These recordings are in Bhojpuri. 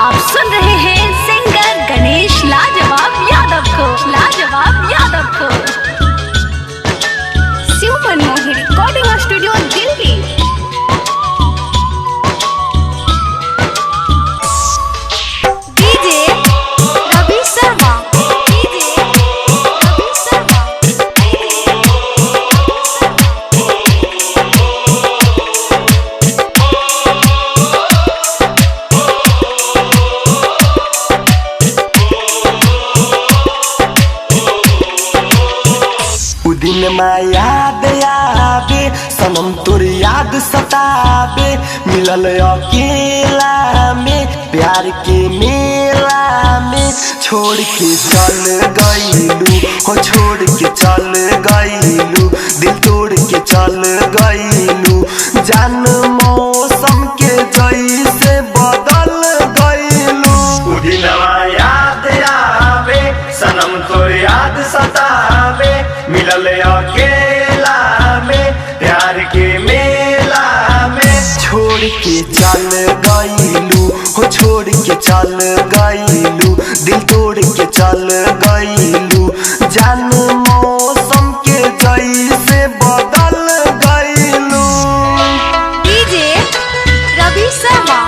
आप सुन रहे हैं सिंगर गणेश लाजवाब यादव को, लाजवाब यादव को। Shiv Manmohan recording studio Delhi. DJ Ravi Sharma, DJ Ravi Sharma. दिन में याद आवे सनम तोर याद सतावे, मिलल अकेला में प्यार के मेला में। छोड़ के चल गईलू हो, छोड़ के चल गईलू, दिल तोड़ के चल गईलू। जान मौसम के जैसे बदल गईलू। दिन में याद आवे सनम तोर याद सतावे, मिलल अकेला में प्यार के मेला में। छोड़ के चल गईलू हो, छोड़ के चल गईलू, दिल तोड़ के चल गईलू। जान मौसम के जैसे बदल गईलू। DJ Ravi Sharma,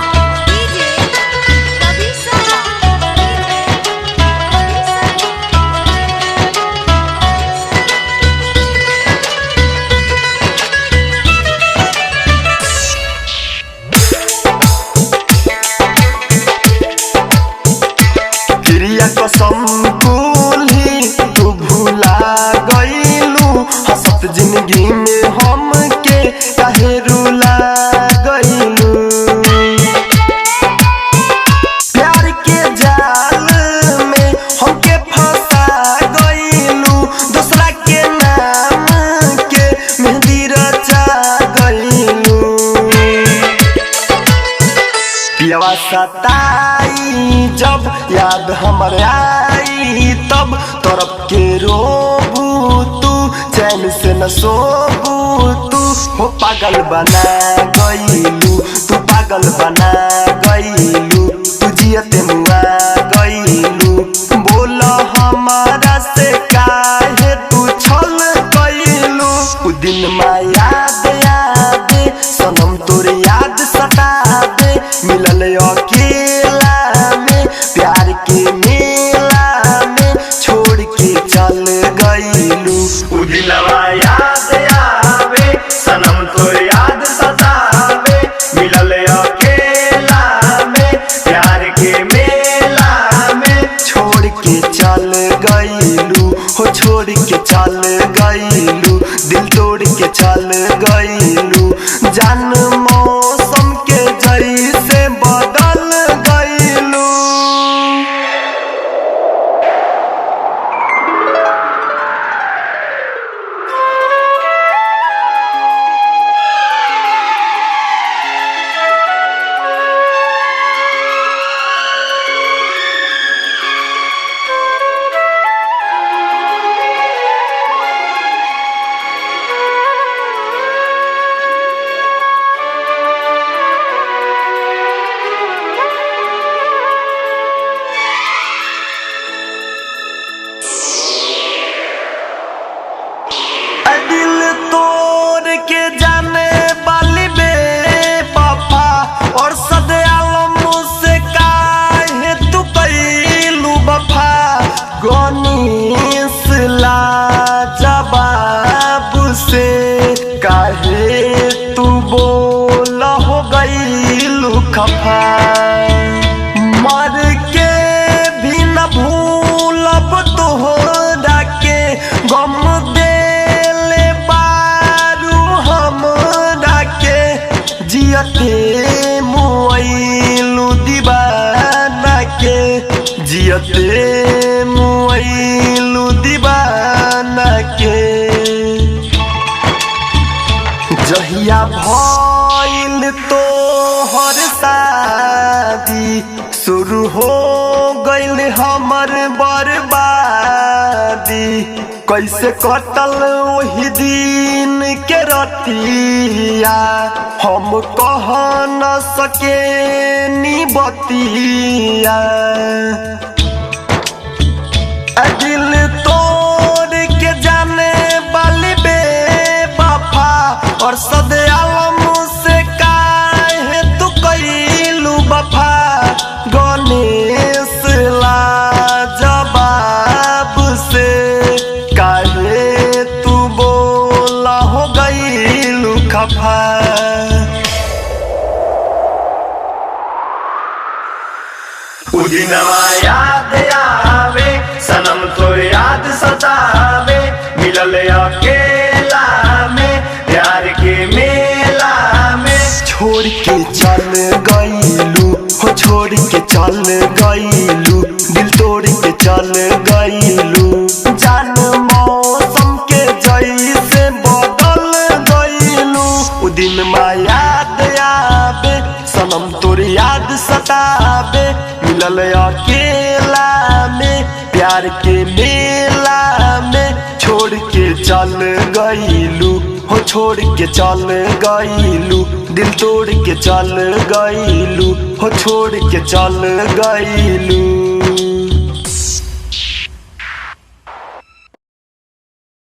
DJ Ravi Sharma. क्रिया कसम कुल्ही तू भूला गईलू, हंसत जिंदगी में हम के काहे रुला गईलू। प्यार के जाल में हमके फंसा गईलू, दूसरा के नाम के मेहंदी रचा गईलू। पियवा सताई जब याद हमर आई, तब तरफ के रोबू तू, चैन से न सोबू तू। हो पागल बना गईलू, तू पागल बना गईलू, तू जियते मुआ गईलू। बोल हमारा से काहे तू छल गईलू। उ दिन में याद आवे सनम तोर याद सतावे, मिलल अकेला में प्यार के मेला में। छोड़ के चल गईलू। उ दिलवा याद आवे सनम तोर याद सतावे, मिलल अकेला में प्यार के मेला में। छोड़ के चल गईलू हो, छोड़ के चल गईलू, दिल तोड़ के चल गईलू। जान मौसम के जैसे बदल गईलू। दिल तोड़ के जाने वाली बेवफा, और सदआलम से काहे तू कइलू वफा। गनीस लाजवाब से काहे तू बोल हो गइलू खफा। मर के भी न भूलब तोहरा के, गम देले बारू हमरा के। जियते मुआइलू दीवाना के, जियते मुआइलू दीवाना के। जहिया भइल तोहर शादी, शुरू हो गइल हमर बर्बादी। कैसे कटल वही दिन के रतिया हम कह न सके नी बतिया। दिल तोड़ के जाने वाली बेवफा और सदे आलम से काहे तू कैलू वफा। गणेश ला जवाब से काहे तू बोला हो गईलू खफा। उदिनवा याद आवे सनम तो याद सतावे मिलल अकेला में प्यार के मेला में। छोड़ के चल गईलू हो छोड़ के चल गईलू दिल तोड़ के चल गईलू। जान मौसम के जैसे बदल गईलू। उ दिन में याद आवे सनम तोर याद सतावे मिलल अकेला में प्यार के मेला में। छोड़ के चल गईलू हो छोड़ के चल गईलू दिल तोड़ के चल गईलू हो छोड़ के चल गईलू।